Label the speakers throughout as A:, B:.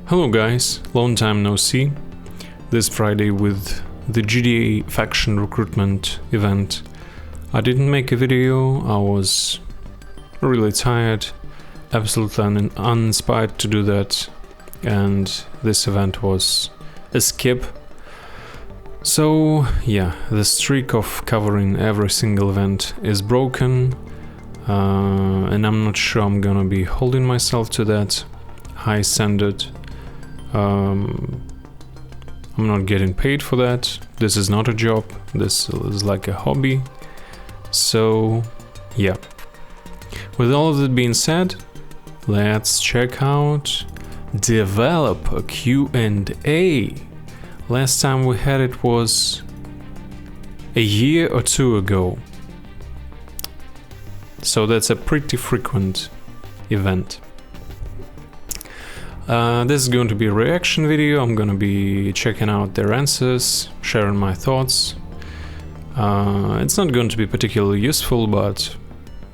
A: Hello guys, long time no see. This Friday with the GDA faction recruitment event. I didn't make a video, I was really tired, absolutely uninspired to do that, and this event was a skip. So yeah, the streak of covering every single event is broken, and I'm not sure I'm gonna be holding myself to that high standard. I'm not getting paid for that. This is not a job, this is like a hobby. So yeah, with all of that being said, let's check out developer Q&A. Last time we had it was a year or two ago, so that's a pretty frequent event. This is going to be a reaction video. I'm gonna be checking out their answers, sharing my thoughts. It's not going to be particularly useful, but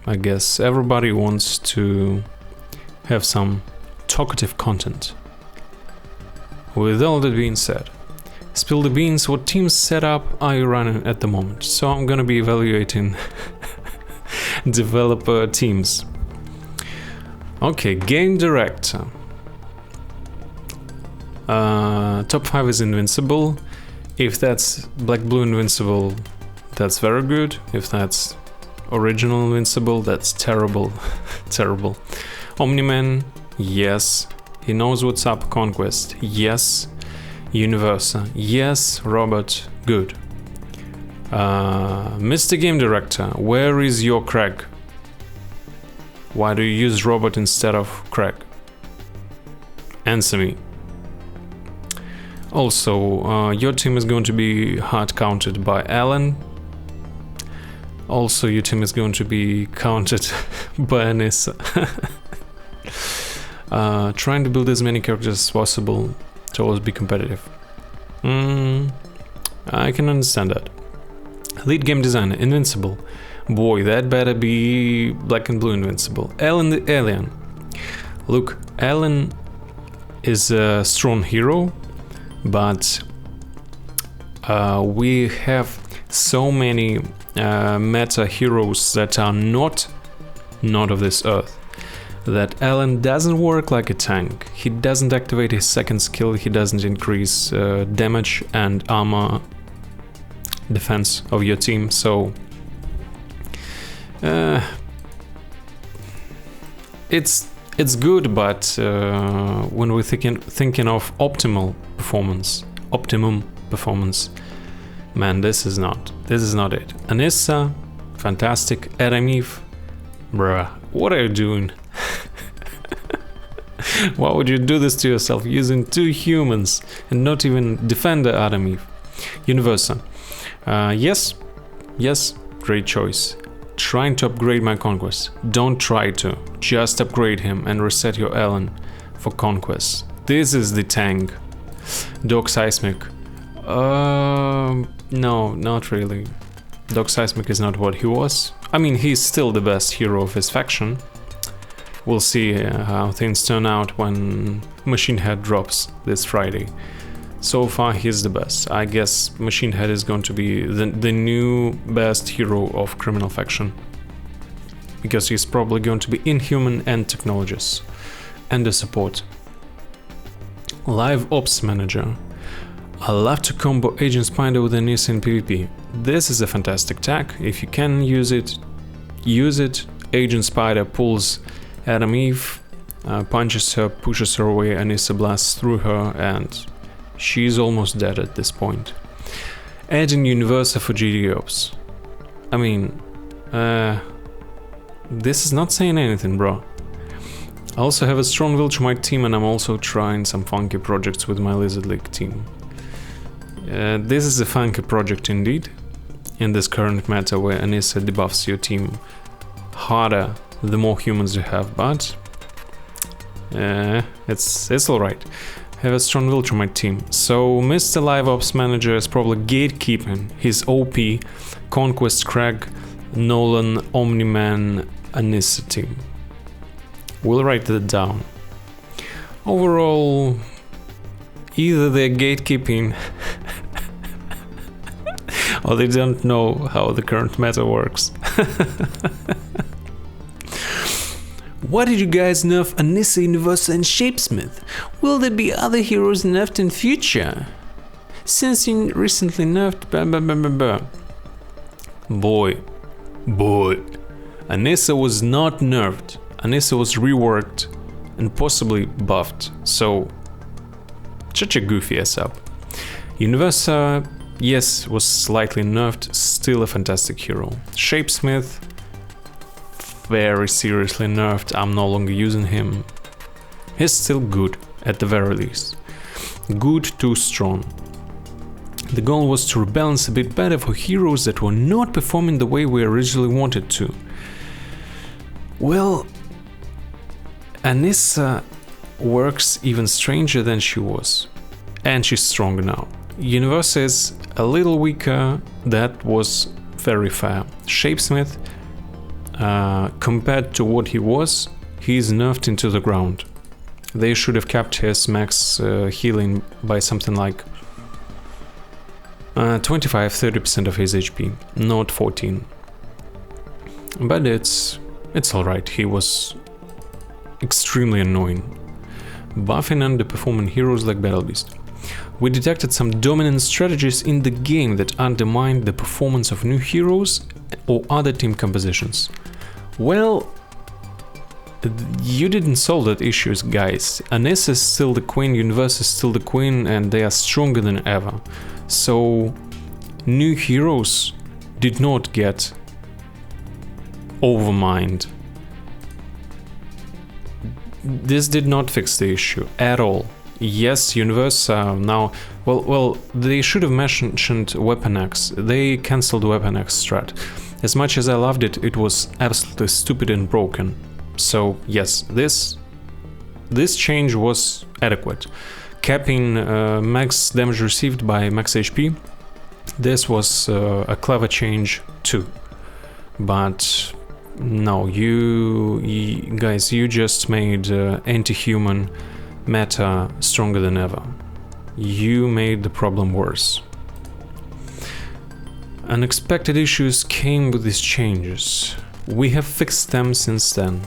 A: I guess everybody wants to have some talkative content. With all that being said, spill the beans, what team setup are you running at the moment? So I'm gonna be evaluating developer teams. Okay, game director. Top 5 is Invincible. If that's Black Blue Invincible, that's very good. If that's original Invincible, that's terrible. Terrible. Omni-Man, yes. He knows what's up. Conquest, yes. Universa, yes. Robot, good. Mr. Game Director, where is your Craig? Why do you use Robot instead of Craig? Answer me. Also, your team is going to be hard counted by Alan. Also, your team is going to be counted by Anissa. Trying to build as many characters as possible to always be competitive. I can understand that. Lead game designer, Invincible. Boy, that better be Black and Blue Invincible. Alan the Alien. Look, Alan is a strong hero, but we have so many meta heroes that are not of this earth, that Alan doesn't work like a tank. He doesn't activate his second skill, he doesn't increase damage and armor defense of your team, so it's good, but when we're thinking of optimum performance, man, this is not it. Anissa, fantastic. Adam Eve, bruh, what are you doing? Why would you do this to yourself using 2 humans and not even Defender Adam Eve? Universa, yes, great choice. Trying to upgrade my Conquest. Don't try to, just upgrade him and reset your Alan for Conquest. This is the tank. Dog Seismic. No, not really. Dog Seismic is not what he was. I mean, he's still the best hero of his faction. We'll see how things turn out when Machine Head drops this Friday. So far, he's the best. I guess Machine Head is going to be the new best hero of Criminal Faction, because he's probably going to be Inhuman and Technologist, and the support. Live Ops Manager. I love to combo Agent Spider with Anissa in PvP. This is a fantastic tag. If you can use it, use it. Agent Spider pulls Adam Eve, punches her, pushes her away, Anissa blasts through her, and she's almost dead at this point. Adding Universa for GD Ops. I mean, this is not saying anything, bro. I also have a strong will to my team, and I'm also trying some funky projects with my Lizard League team. This is a funky project indeed, in this current meta where Anissa debuffs your team harder the more humans you have, but it's alright. Have a strong will to my team. So Mr. Live Ops Manager is probably gatekeeping his OP Conquest Craig, Nolan, Omni-Man, Anissa team. We'll write that down. Overall, Either they're gatekeeping or they don't know how the current meta works. Why did you guys nerf Anissa, Universa and Shapesmith? Will there be other heroes nerfed in future? Since you recently nerfed blah blah blah blah blah. Boy. Anissa was not nerfed. Anissa was reworked and possibly buffed. So, such a goofy ass up. Universa, yes, was slightly nerfed, still a fantastic hero. Shapesmith, very seriously nerfed, I'm no longer using him. He's still good, at the very least. Good to strong. The goal was to rebalance a bit better for heroes that were not performing the way we originally wanted to. Well, Anissa works even stranger than she was. And she's stronger now. Universa is a little weaker, that was very fair. Shapesmith, compared to what he was, he's nerfed into the ground. They should have kept his max healing by something like 25-30% of his HP, not 14. But it's alright, he was extremely annoying. Buffing underperforming heroes like Battle Beast. We detected some dominant strategies in the game that undermined the performance of new heroes or other team compositions. Well, you didn't solve that issue, guys. Anissa is still the queen, Universa is still the queen, and they are stronger than ever. So, new heroes did not get overmined. This did not fix the issue at all. Yes, Universa now... Well, they should have mentioned Weapon X. They cancelled Weapon X strat. As much as I loved it, it was absolutely stupid and broken. So, yes, this change was adequate. Capping max damage received by max HP, this was a clever change too. But no, you guys, you just made anti-human meta stronger than ever. You made the problem worse. Unexpected issues came with these changes. We have fixed them since then.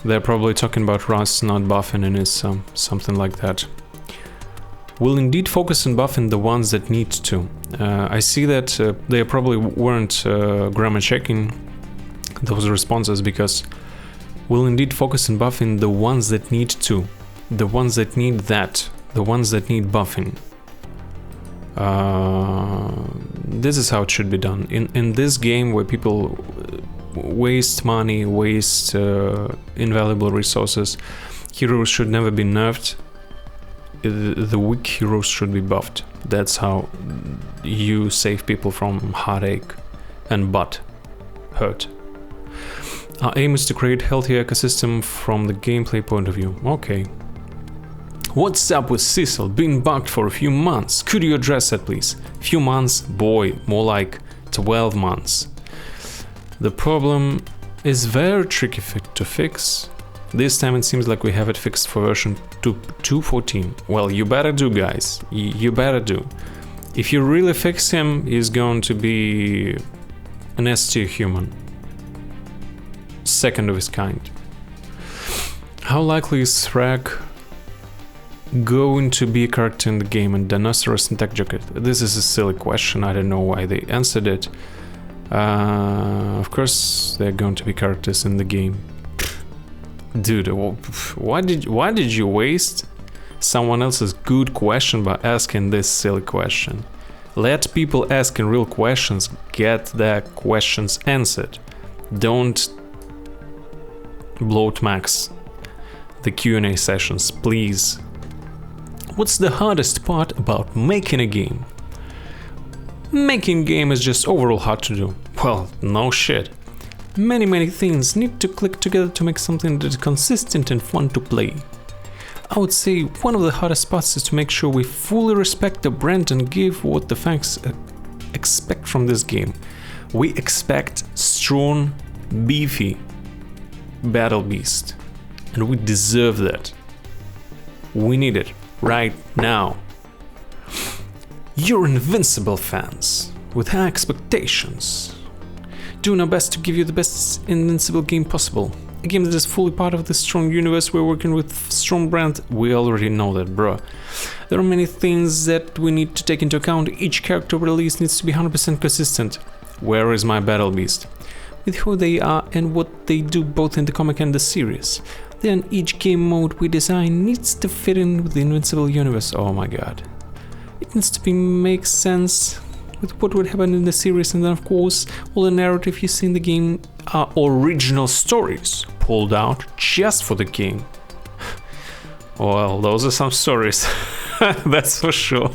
A: They're probably talking about Rust not buffing and is something like that. We'll indeed focus on buffing the ones that need to. I see that they probably weren't grammar checking those responses, because we'll indeed focus on buffing the ones that need to. The ones that need that. The ones that need buffing. This is how it should be done. In this game where people waste money, waste invaluable resources, heroes should never be nerfed. The weak heroes should be buffed. That's how you save people from heartache and butt hurt. Our aim is to create a healthier ecosystem from the gameplay point of view. Okay. What's up with Cecil? Been bugged for a few months. Could you address that, please? Few months? Boy, more like 12 months. The problem is very tricky to fix. This time it seems like we have it fixed for version 2.14. Well, you better do, guys. You better do. If you really fix him, he's going to be an S-tier human. Second of his kind. How likely is Thrag going to be a character in the game and Dinosaurus and Tech Jacket? This is a silly question, I don't know why they answered it. Of course they're going to be characters in the game. Dude, why did you waste someone else's good question by asking this silly question? Let people asking real questions get their questions answered. Don't bloat max the Q&A sessions, please. What's the hardest part about making a game? Making a game is just overall hard to do. Well, no shit. Many things need to click together to make something that is consistent and fun to play. I would say one of the hardest parts is to make sure we fully respect the brand and give what the fans expect from this game. We expect strong, beefy Battle Beast, and we deserve that. We need it right now. You're Invincible fans with high expectations. Doing our best to give you the best Invincible game possible. A game that is fully part of the strong universe. We're working with strong brand. We already know that, bro. There are many things that we need to take into account. Each character release needs to be 100% consistent. Where is my battle beast? With who they are and what they do both in the comic and the series. Then each game mode we design needs to fit in with the Invincible universe. Oh my god. It needs to make sense with what would happen in the series, and then of course all the narrative you see in the game are original stories pulled out just for the game. Well, those are some stories, that's for sure.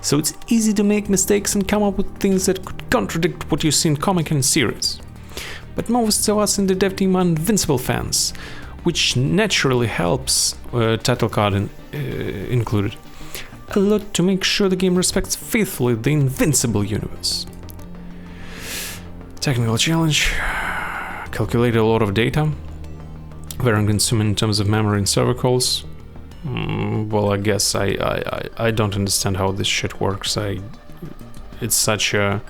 A: So it's easy to make mistakes and come up with things that could contradict what you see in comic and series. But most of us in the dev team are Invincible fans, which naturally helps, title card included, a lot to make sure the game respects faithfully the Invincible universe. Technical challenge. Calculated a lot of data, very consuming in terms of memory and server calls. Well, I guess I don't understand how this shit works. It's such a...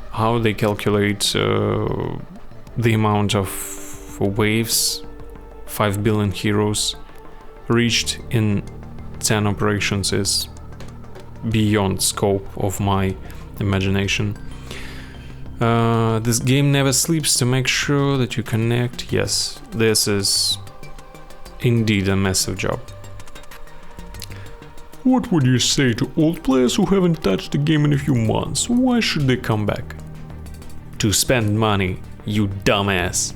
A: how they calculate the amount of waves 5 billion heroes reached in 10 operations is beyond scope of my imagination. This game never sleeps to make sure that you connect. Yes, this is indeed a massive job. What would you say to old players who haven't touched the game in a few months? Why should they come back? To spend money, you dumbass.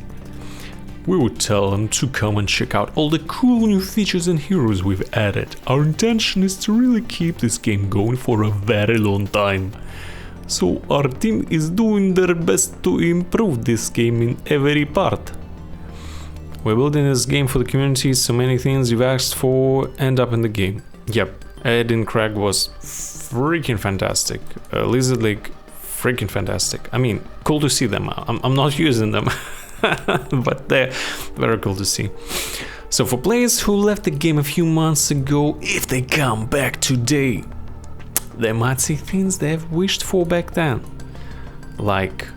A: We would tell them to come and check out all the cool new features and heroes we've added. Our intention is to really keep this game going for a very long time. So our team is doing their best to improve this game in every part. We're building this game for the community, so many things you've asked for end up in the game. Yep, adding Crag was freaking fantastic. Lizard League, freaking fantastic. I mean, cool to see them. I'm not using them, but they're very cool to see. So for players who left the game a few months ago, if they come back today, they might see things they've wished for back then. Like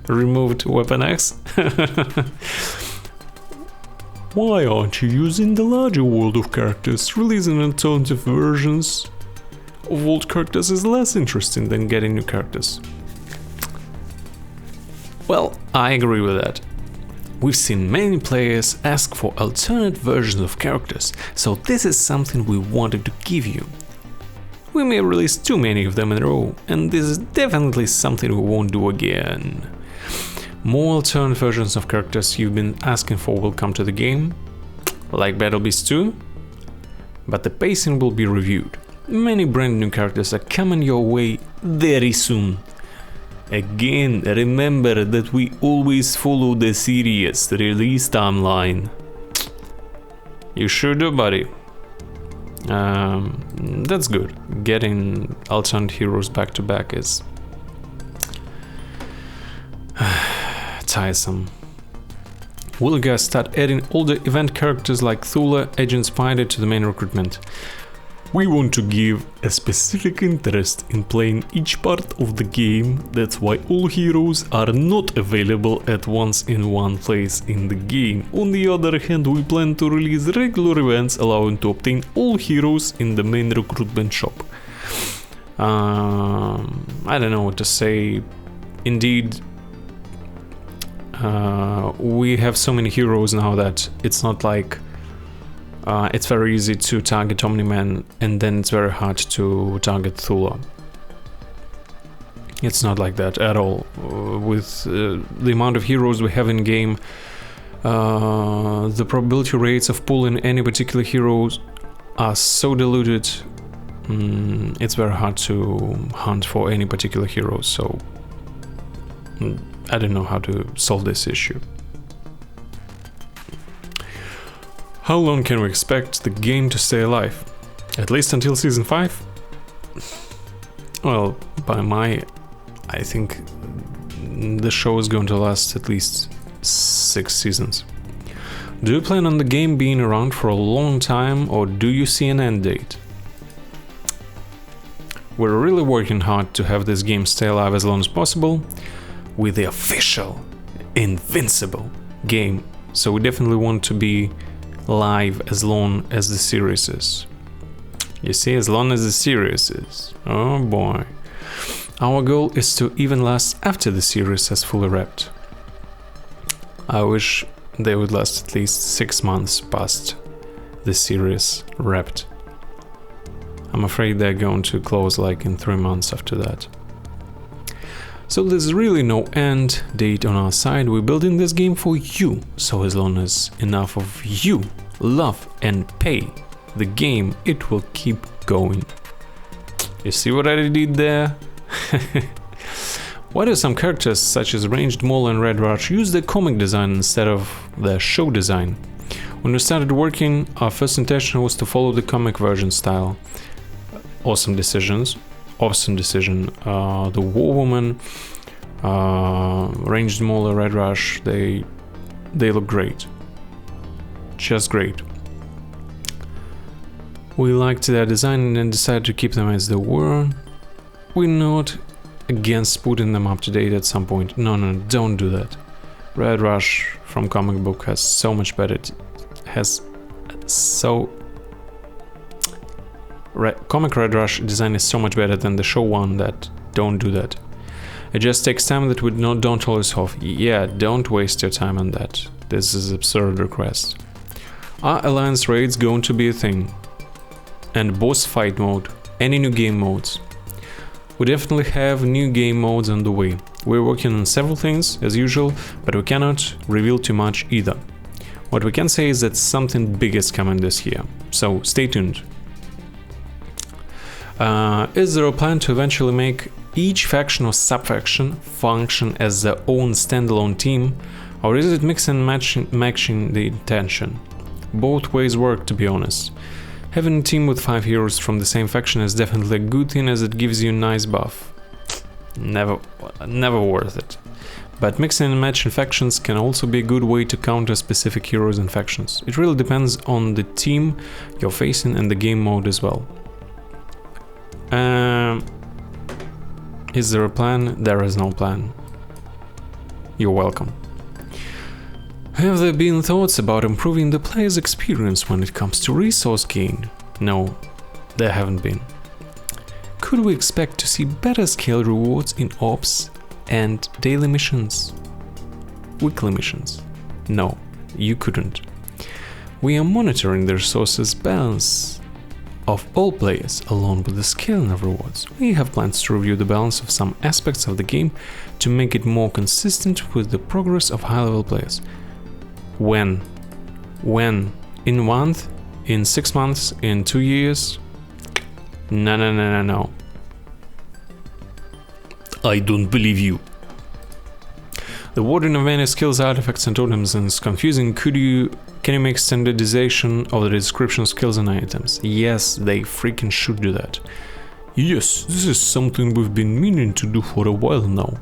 A: removed Weapon X. Why aren't you using the larger world of characters? Releasing alternative versions of old characters is less interesting than getting new characters. Well, I agree with that. We've seen many players ask for alternate versions of characters, so this is something we wanted to give you. We may release too many of them in a row, and this is definitely something we won't do again. More alternate versions of characters you've been asking for will come to the game, like Battle Beast 2, but the pacing will be reviewed. Many brand new characters are coming your way very soon. Again, remember that we always follow the series release timeline. You sure do, buddy. That's good. Getting alternate heroes back to back is tiresome. Will you guys start adding all the event characters like Thula, Agent Spider to the main recruitment? We want to give a specific interest in playing each part of the game, that's why all heroes are not available at once in one place in the game. On the other hand, we plan to release regular events allowing to obtain all heroes in the main recruitment shop. I don't know what to say. Indeed, we have so many heroes now that it's not like it's very easy to target Omni-Man, and then it's very hard to target Thula. It's not like that at all. With the amount of heroes we have in game, the probability rates of pulling any particular heroes are so diluted, it's very hard to hunt for any particular heroes, so I don't know how to solve this issue. How long can we expect the game to stay alive? At least until Season 5? Well, I think the show is going to last at least 6 seasons. Do you plan on the game being around for a long time, or do you see an end date? We're really working hard to have this game stay alive as long as possible with the official Invincible game, so we definitely want to be live as long as the series is. You see, as long as the series is. Oh boy. Our goal is to even last after the series has fully wrapped. I wish they would last at least 6 months past the series wrapped. I'm afraid they're going to close like in 3 months after that. So there's really no end date on our side. We're building this game for you, so as long as enough of you love and pay the game, it will keep going. You see what I did there? Why do some characters such as Ranged Mole and Red Rush use their comic design instead of their show design? When we started working, our first intention was to follow the comic version style. Awesome decision. The War Woman, Ranged Mole, Red Rush, they look great. Just great. We liked their design and decided to keep them as they were. We're not against putting them up to date at some point. No, don't do that. Red Rush from comic book has so much better. Comic Red Rush design is so much better than the show one that don't do that. It just takes time that we don't always have. Yeah, don't waste your time on that. This is absurd request. Are Alliance raids going to be a thing? And boss fight mode, any new game modes? We definitely have new game modes on the way. We're working on several things as usual, but we cannot reveal too much either. What we can say is that something big is coming this year, so stay tuned. Is there a plan to eventually make each faction or sub-faction function as their own standalone team, or is it mix and matching the intention? Both ways work, to be honest. Having a team with 5 heroes from the same faction is definitely a good thing, as it gives you a nice buff. Never worth it. But mixing and matching factions can also be a good way to counter specific heroes and factions. It really depends on the team you're facing and the game mode as well. Is there a plan? There is no plan. You're welcome. Have there been thoughts about improving the player's experience when it comes to resource gain? No, there haven't been. Could we expect to see better scale rewards in ops and daily missions? Weekly missions? No, you couldn't. We are monitoring the resources balance of all players along with the scaling of rewards. We have plans to review the balance of some aspects of the game to make it more consistent with the progress of high-level players. When? In a month? In 6 months? In 2 years? No. I don't believe you. The wording of many skills, artifacts and totems is confusing. Can you make standardization of the description of skills and items? Yes, they freaking should do that. Yes, this is something we've been meaning to do for a while now.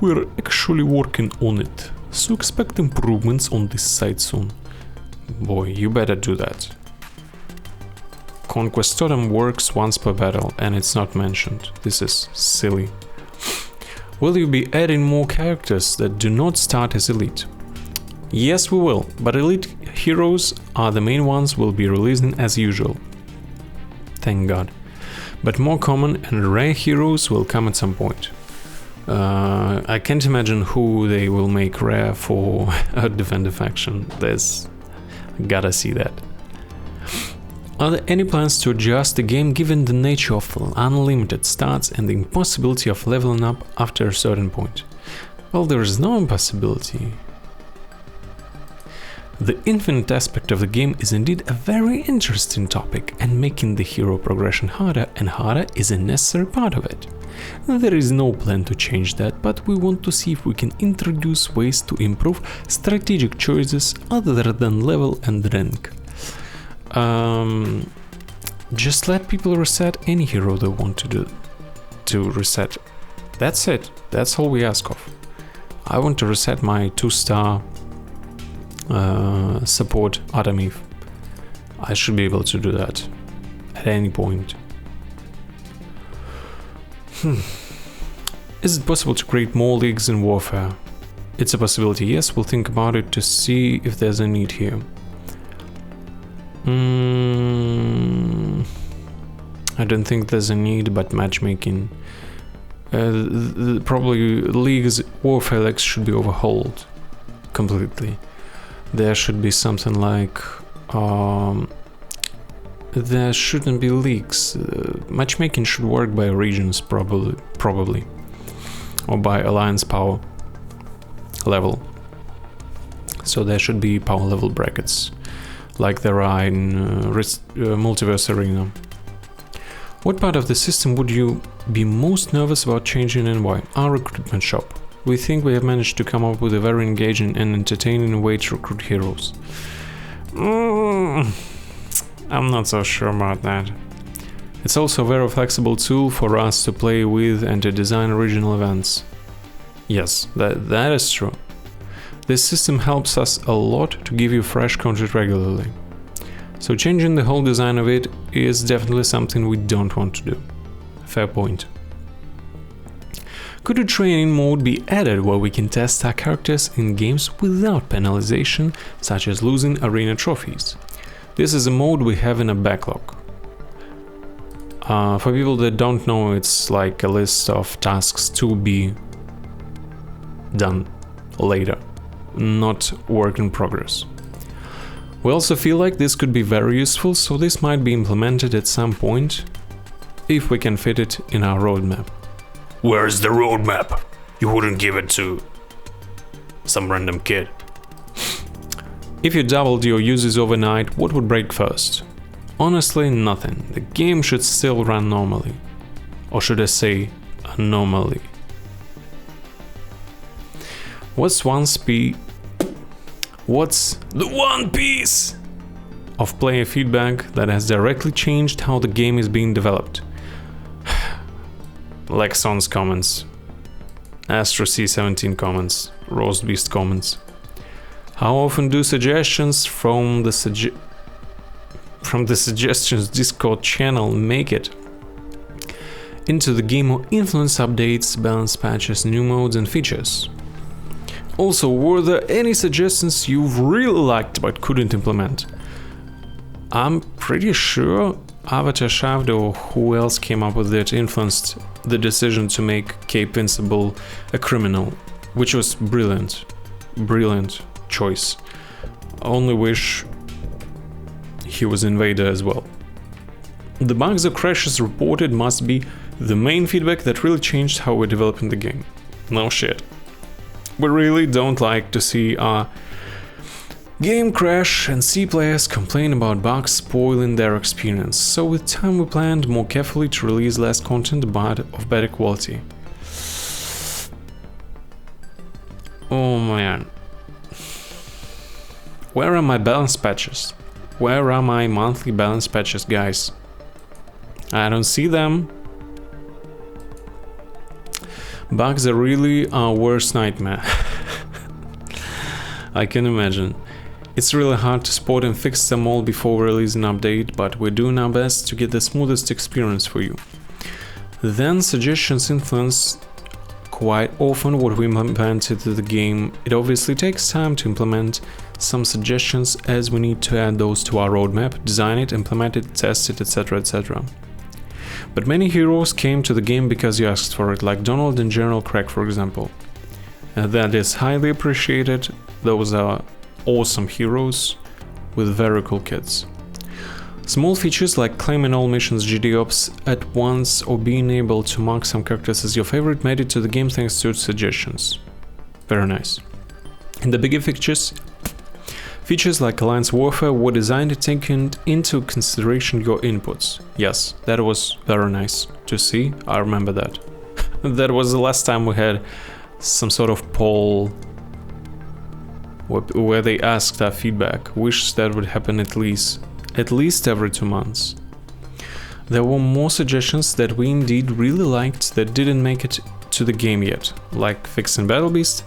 A: We're actually working on it, so expect improvements on this side soon. Boy, you better do that. Conquest totem works once per battle and it's not mentioned. This is silly. Will you be adding more characters that do not start as elite? Yes, we will, but elite heroes are the main ones we'll be releasing as usual. Thank God. But more common and rare heroes will come at some point. I can't imagine who they will make rare for a defender faction. Gotta see that. Are there any plans to adjust the game given the nature of unlimited stats and the impossibility of leveling up after a certain point? Well, there is no impossibility. The infinite aspect of the game is indeed a very interesting topic, and making the hero progression harder and harder is a necessary part of it. There is no plan to change that, but we want to see if we can introduce ways to improve strategic choices other than level and rank. Just let people reset any hero they want to reset. That's it. That's all we ask of. I want to reset my 2-star support Atomif. I should be able to do that at any point. Is it possible to create more leagues in Warfare? It's a possibility, yes. We'll think about it to see if there's a need here. I don't think there's a need, but matchmaking. Probably leagues, Warfare leagues should be overhauled completely. There should be something like... there shouldn't be leagues. Matchmaking should work by regions, probably. Or by alliance power level. So there should be power level brackets, like there are in Multiverse Arena. What part of the system would you be most nervous about changing and why? Our recruitment shop. We think we have managed to come up with a very engaging and entertaining way to recruit heroes. I'm not so sure about that. It's also a very flexible tool for us to play with and to design original events. Yes, that is true. This system helps us a lot to give you fresh content regularly. So changing the whole design of it is definitely something we don't want to do. Fair point. Could a training mode be added where we can test our characters in games without penalization, such as losing arena trophies? This is a mode we have in a backlog. For people that don't know, it's like a list of tasks to be done later, not work in progress. We also feel like this could be very useful, so this might be implemented at some point, if we can fit it in our roadmap.
B: Where's the roadmap? You wouldn't give it to some random kid.
A: If you doubled your users overnight, what would break first? Honestly, nothing. The game should still run normally. Or should I say, anomaly. What's the one piece of player feedback that has directly changed how the game is being developed? Lexon's comments, Astro C17 comments, Roast Beast comments. How often do suggestions from the suggestions Discord channel make it into the game or influence updates, balance patches, new modes and features? Also, were there any suggestions you've really liked but couldn't implement? I'm pretty sure Avatar Shaft or who else came up with it influenced the decision to make Cape Invincible a criminal, which was brilliant choice. I only wish he was Invader as well. The bugs or crashes reported must be the main feedback that really changed how we're developing the game. No shit. We really don't like to see our game crash and see players complain about bugs spoiling their experience, so with time we planned more carefully to release less content but of better quality. Oh man. Where are my balance patches? Where are my monthly balance patches, guys? I don't see them. Bugs are really our worst nightmare. I can imagine. It's really hard to spot and fix them all before we release an update, but we're doing our best to get the smoothest experience for you. Then suggestions influence quite often what we implement into the game. It obviously takes time to implement some suggestions as we need to add those to our roadmap, design it, implement it, test it, etc, etc. But many heroes came to the game because you asked for it, like Donald and General Craig, for example. That is highly appreciated. Those are awesome heroes with very cool kits. Small features like claiming all missions GD Ops at once or being able to mark some characters as your favorite made it to the game thanks to suggestions. Very nice. And the bigger features like Alliance Warfare were designed taking into consideration your inputs. Yes, that was very nice to see, I remember that. That was the last time we had some sort of poll where they asked our feedback. Wish that would happen at least every 2 months. There were more suggestions that we indeed really liked that didn't make it to the game yet, like fixing Battle Beast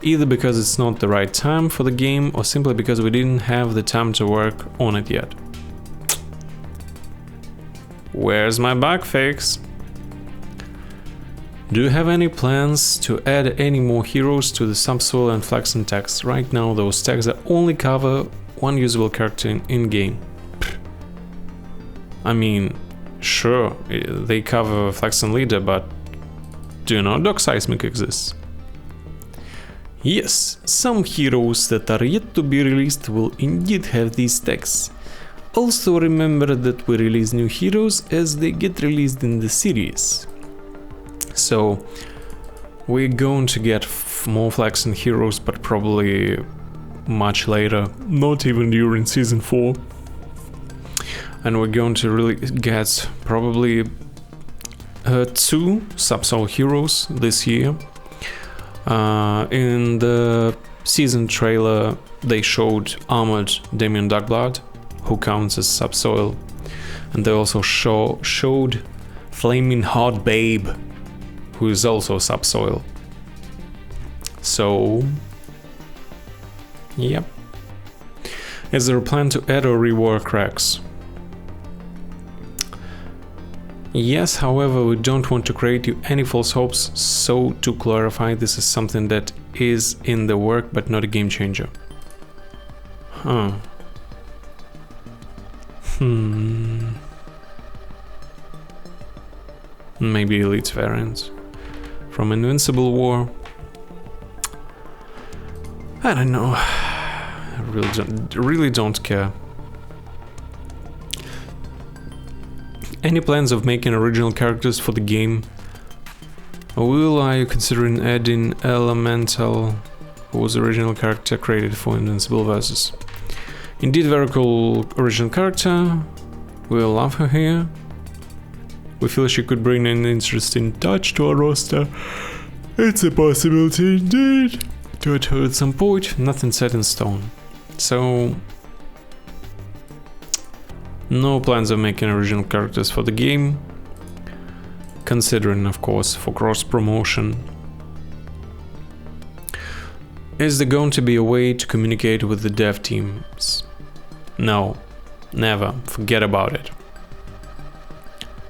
A: either because it's not the right time for the game or simply because we didn't have the time to work on it yet. Where's my bug fix? Do you have any plans to add any more heroes to the subsoil and Flaxen tags? Right now those tags only cover one usable character in-game. I mean, sure, they cover Flaxen Leader, but do you know Dog Seismic exists? Yes, some heroes that are yet to be released will indeed have these tags. Also remember that we release new heroes as they get released in the series. So we're going to get more Flaxen heroes, but probably much later, not even during season 4. And we're going to really get probably 2 subsoul heroes this year. In the season trailer they showed Armored Damien Darkblood, who counts as subsoil, and they also showed Flaming Hot Babe, who is also subsoil. So, yep. Is there a plan to add or rework Rex? Yes, however, we don't want to create you any false hopes, so to clarify, this is something that is in the work but not a game changer. Huh. Maybe Elite variants from Invincible War. I don't know. I really don't care. Any plans of making original characters for the game? Are you considering adding Elemental, who was original character created for Invincible Versus? Indeed, very cool original character. We'll love her here. We feel she could bring an interesting touch to our roster. It's a possibility indeed. To add her at some point, nothing set in stone. So, no plans of making original characters for the game. Considering, of course, for cross-promotion. Is there going to be a way to communicate with the dev teams? No, never. Forget about it.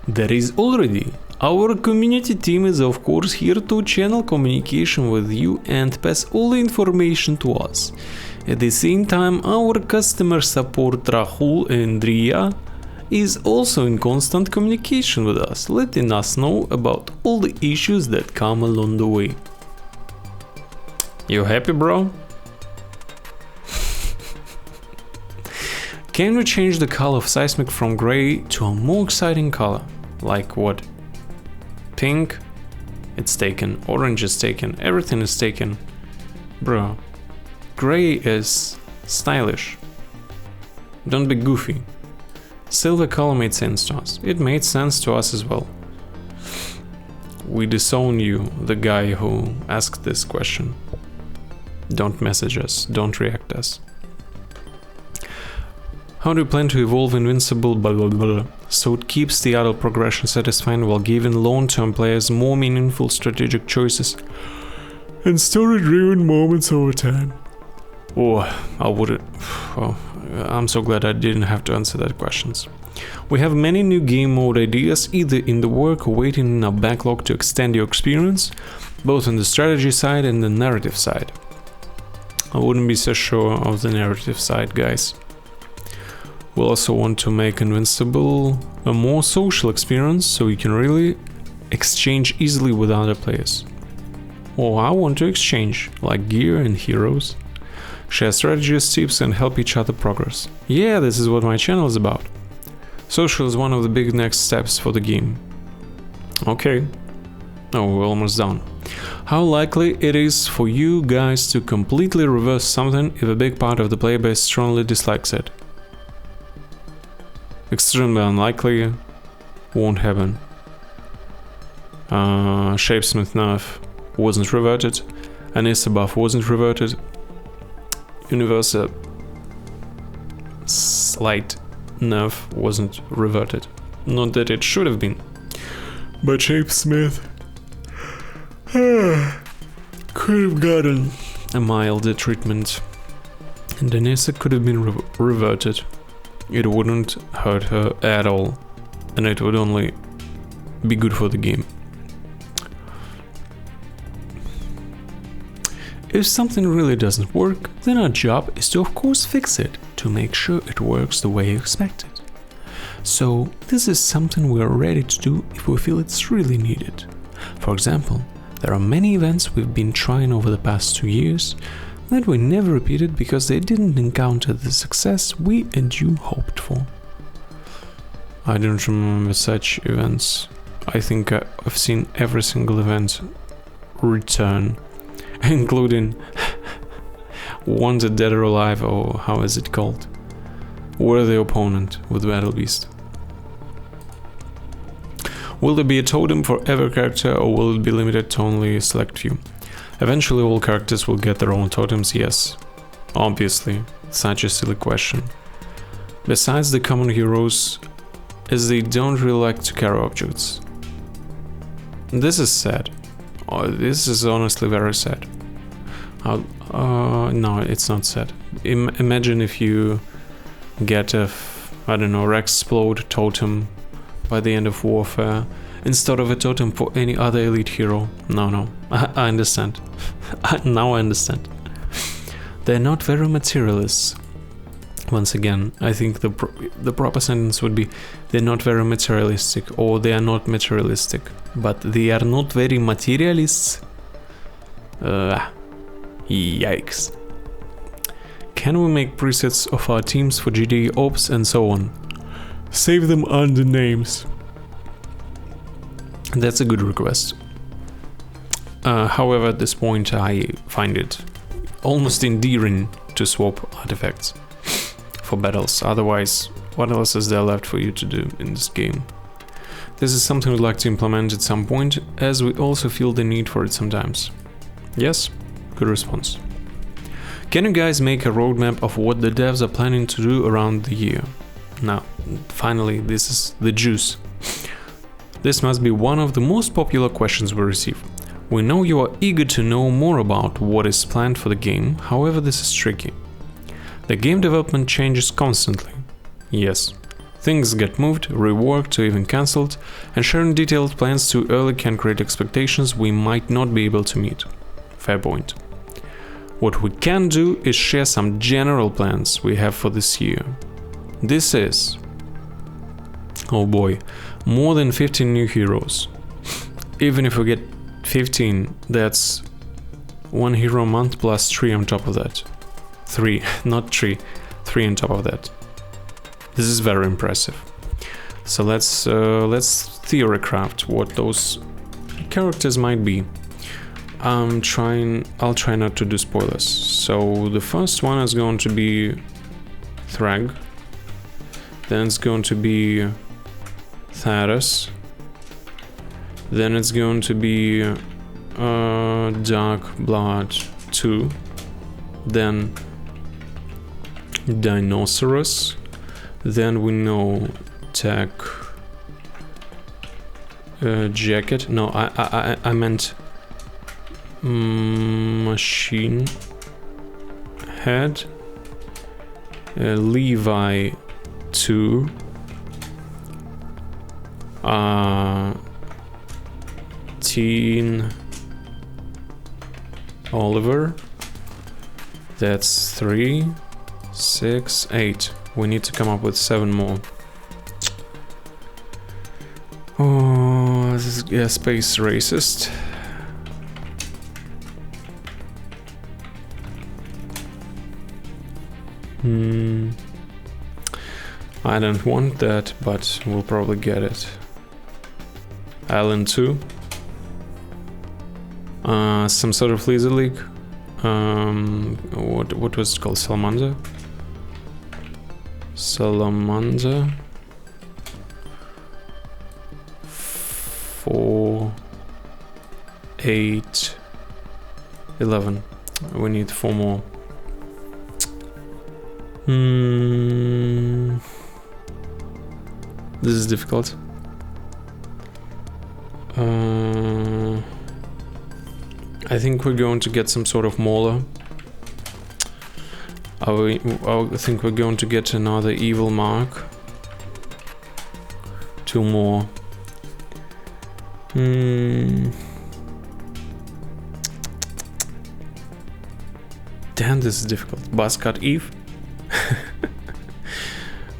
A: There is already. Our community team is of course here to channel communication with you and pass all the information to us. At the same time, our customer support Rahul and Ria is also in constant communication with us, letting us know about all the issues that come along the way. You happy, bro? Can we change the color of Seismic from gray to a more exciting color? Like what? Pink? It's taken. Orange is taken. Everything is taken. Bro. Gray is stylish. Don't be goofy. Silver color made sense to us. It made sense to us as well. We disown you, the guy who asked this question. Don't message us. Don't react us. How do you plan to evolve Invincible blah blah blah so it keeps the adult progression satisfying while giving long-term players more meaningful strategic choices and story-driven moments over time? Oh, I wouldn't. Oh, I'm so glad I didn't have to answer that questions. We have many new game mode ideas either in the work or waiting in our backlog to extend your experience, both on the strategy side and the narrative side. I wouldn't be so sure of the narrative side, guys. We'll also want to make Invincible a more social experience so you can really exchange easily with other players. Or I want to exchange, like gear and heroes. Share strategies, tips and help each other progress. Yeah, this is what my channel is about. Social is one of the big next steps for the game. Okay. Oh, we're almost done. How likely it is for you guys to completely reverse something if a big part of the player base strongly dislikes it? Extremely unlikely. Won't happen. Shapesmith nerf wasn't reverted. Anissa buff wasn't reverted. Universa slight nerf wasn't reverted. Not that it should have been. But Shapesmith could have gotten a milder treatment, and Danessa could have been reverted. It wouldn't hurt her at all, and it would only be good for the game. If something really doesn't work, then our job is to of course fix it, to make sure it works the way you expect it. So this is something we are ready to do if we feel it's really needed. For example, there are many events we've been trying over the past 2 years that we never repeated because they didn't encounter the success we and you hoped for. I don't remember such events. I think I've seen every single event return, including Wanted Dead or Alive, or how is it called? Worthy Opponent with Battle Beast. Will there be a totem for every character, or will it be limited to only a select few? Eventually all characters will get their own totems, yes. Obviously, such a silly question. Besides the common heroes, as they don't really like to carry objects. This is sad. Oh, this is honestly very sad. No, it's not sad. Imagine if you get a, I don't know, Rexplode totem by the end of Warfare, instead of a totem for any other elite hero. No, I understand. Now I understand. They're not very materialists. Once again, I think the proper sentence would be they're not very materialistic, or they are not materialistic. But they are not very materialists. Yikes. Can we make presets of our teams for GTA Ops and so on? Save them under names. That's a good request. However, at this point I find it almost endearing to swap artifacts for battles. Otherwise, what else is there left for you to do in this game? This is something we'd like to implement at some point, as we also feel the need for it sometimes. Yes? Good response. Can you guys make a roadmap of what the devs are planning to do around the year? Now, finally, this is the juice. This must be one of the most popular questions we receive. We know you are eager to know more about what is planned for the game, however this is tricky. The game development changes constantly. Yes, things get moved, reworked, or even cancelled, and sharing detailed plans too early can create expectations we might not be able to meet. Fair point. What we can do is share some general plans we have for this year. This is, oh boy, more than 15 new heroes. Even if we get 15, that's 1 hero a month plus 3 on top of that. 3, not 3, 3 on top of that. This is very impressive. So let's theory craft what those characters might be. I'll try not to do spoilers. So the first one is going to be Thrag. Then it's going to be Tharos. Then it's going to be Dark Blood 2. Then Dinosaurus. Then we know Tech Jacket. No, I meant Machine Head. Levi 2. Teen Oliver. That's 3, 6, 8. We need to come up with 7 more. Oh, this is space racist. I don't want that, but we'll probably get it. Alan 2. Some sort of lizard league. What was it called? Salamander? Salamander. 4, 8, 11. We need 4 more. This is difficult. I I think we're going to get some sort of mauler. I think we're going to get another evil mark. 2 more. Damn, this is difficult. Buzzcut Eve.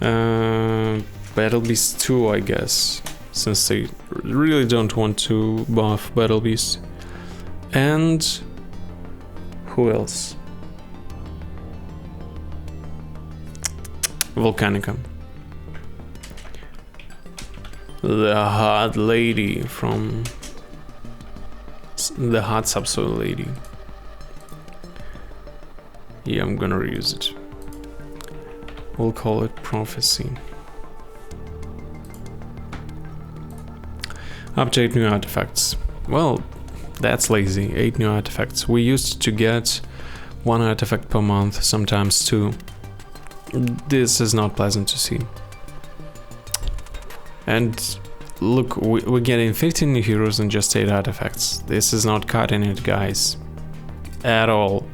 A: Battle Beast 2, I guess, since they really don't want to buff Battle Beast. And who else? Volcanica. The hot lady from the hot subsoil lady. Yeah, I'm gonna reuse it. We'll call it Prophecy. Update new artifacts. Well, that's lazy. 8 new artifacts. We used to get 1 artifact per month, sometimes 2. This is not pleasant to see. And look, we're getting 15 new heroes and just 8 artifacts. This is not cutting it, guys. At all.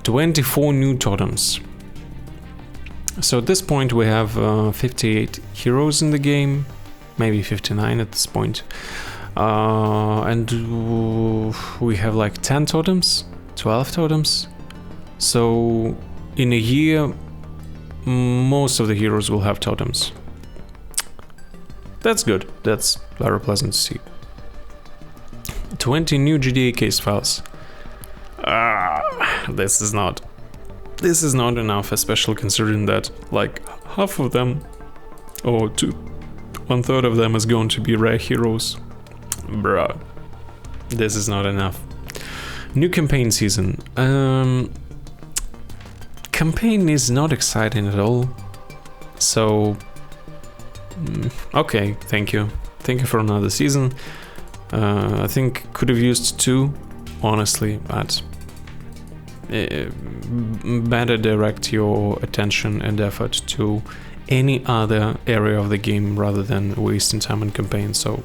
A: 24 new totems. So at this point we have 58 heroes in the game, maybe 59 at this point. And we have like 10 totems, 12 totems. So in a year, most of the heroes will have totems. That's good. That's very pleasant to see. 20 new GDA case files. This is not enough, especially considering that like half of them, or 1/3 of them is going to be rare heroes. Bruh, this is not enough. New campaign season. Campaign is not exciting at all. So, okay, thank you for another season. I think could have used 2, honestly, but better direct your attention and effort to any other area of the game rather than wasting time on campaign. So,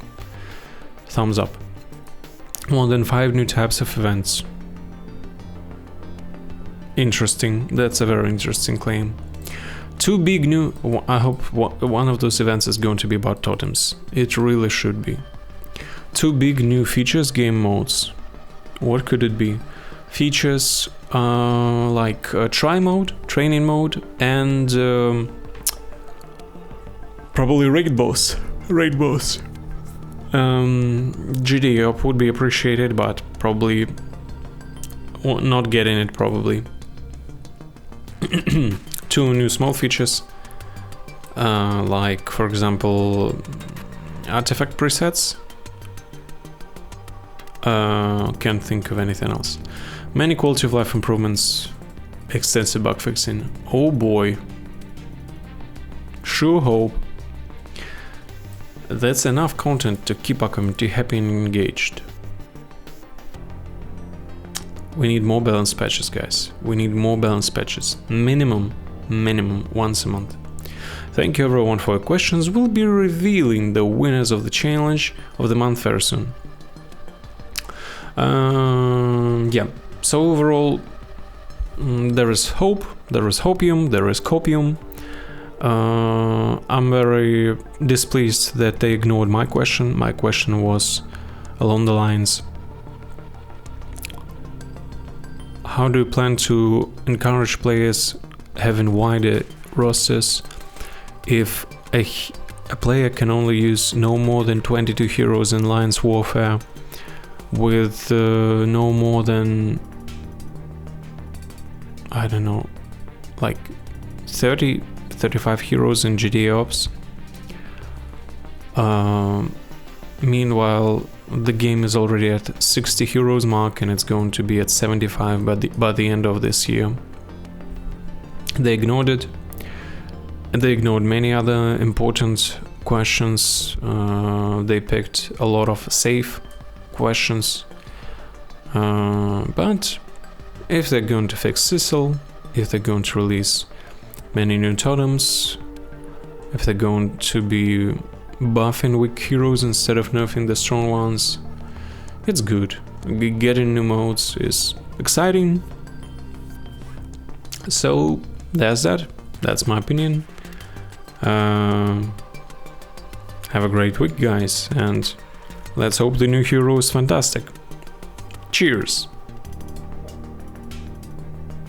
A: thumbs up. More than 5 new types of events. Interesting. That's a very interesting claim. 2 big new... I hope one of those events is going to be about totems. It really should be. 2 big new features, game modes. What could it be? Features like try mode, training mode, and probably raid boss. GD up would be appreciated, but probably not getting it probably. 2 new small features, like for example artifact presets. Can't think of anything else. Many quality of life improvements, extensive bug fixing. Oh boy. Sure hope. That's enough content to keep our community happy and engaged. We need more balanced patches, guys. We need more balanced patches. Minimum once a month. Thank you everyone for your questions. We'll be revealing the winners of the challenge of the month very soon. Yeah, so overall there is hope, there is hopium, there is copium. I'm very displeased that they ignored my question. My question was along the lines: how do you plan to encourage players having wider rosters if a player can only use no more than 22 heroes in Alliance Warfare with no more than, I don't know, like 35 heroes in GTA Ops. Meanwhile, the game is already at 60 heroes mark and it's going to be at 75 by the end of this year. They ignored it, and they ignored many other important questions. They picked a lot of safe questions, but if they're going to fix Sissel, if they're going to release many new totems, if they're going to be buffing weak heroes instead of nerfing the strong ones, it's good. getting new modes is exciting. So that's that. That's my opinion. Have a great week, guys, and let's hope the new hero is fantastic. Cheers!